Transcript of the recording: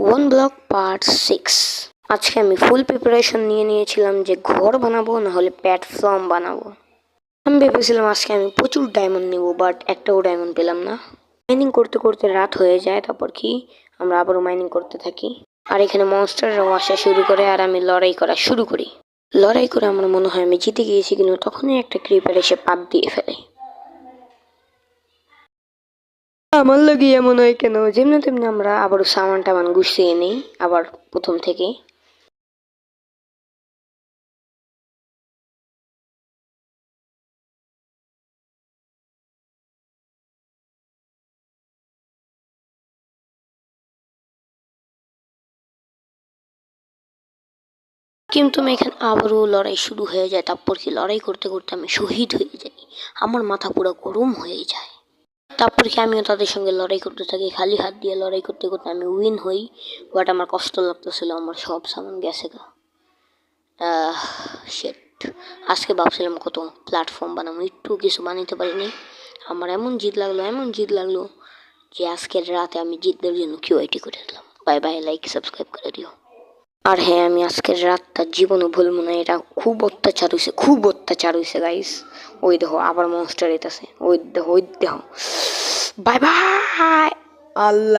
One block part 6। আজকে আমি ফুল preparation নিয়েছিলাম যে ঘর বানাবো না হলে প্ল্যাটফর্ম বানাবো। আমি ভেবেছিলাম আজকে আমি প্রচুর ডায়মন্ড নেব, বাট একটাও ডায়মন্ড পেলাম না। মাইনিং করতে করতে রাত হয়ে যায়, তারপর কি আমরা আবারও মাইনিং করতে থাকি। আর এখানে মনস্টাররাও আসা শুরু করে আর আমি লড়াই করা শুরু করি। লড়াই করে আমার মনে হয় আমি জিতে গিয়েছি, কিন্তু তখনই একটা ক্রিপার এসে পাত দিয়ে ফেলে। আমার লাগে এমন হয় কেন? যেমনি তেমনি আমরা আবারও সামান টামান গুছিয়ে নিই আবার প্রথম থেকে। কিন্তু আমি এখানে আবারও লড়াই শুরু হয়ে যায়, তারপর কি লড়াই করতে করতে আমি শহীদ হয়ে যাই। আমার মাথা পুরো গরম হয়ে যায়। তারপর কি আমিও তাদের সঙ্গে লড়াই করতে থাকি, খালি হাত দিয়ে লড়াই করতে করতে আমি উইন হই। বাট আমার কষ্ট লাগতেছিল, আমার সব সামান গেছে গা। শেট। আজকে ভাবছিলাম কত প্ল্যাটফর্ম বানাবো, একটু কিছু বানাইতে পারিনি। আমার এমন জিদ লাগলো যে আজকের রাতে আমি জিতদের জন্য কিউআইটি করে দিলাম। বাই বাই, লাইক সাবস্ক্রাইব করে দিও। আর হ্যাঁ, আমি আজকের রাতটা জীবনও ভুলবো না। এটা খুব অত্যাচার হয়েছে গাইস। ওই দেখো আবার মনস্টার এটাছে, ওই দেখো। Bye bye. আল্লাহ।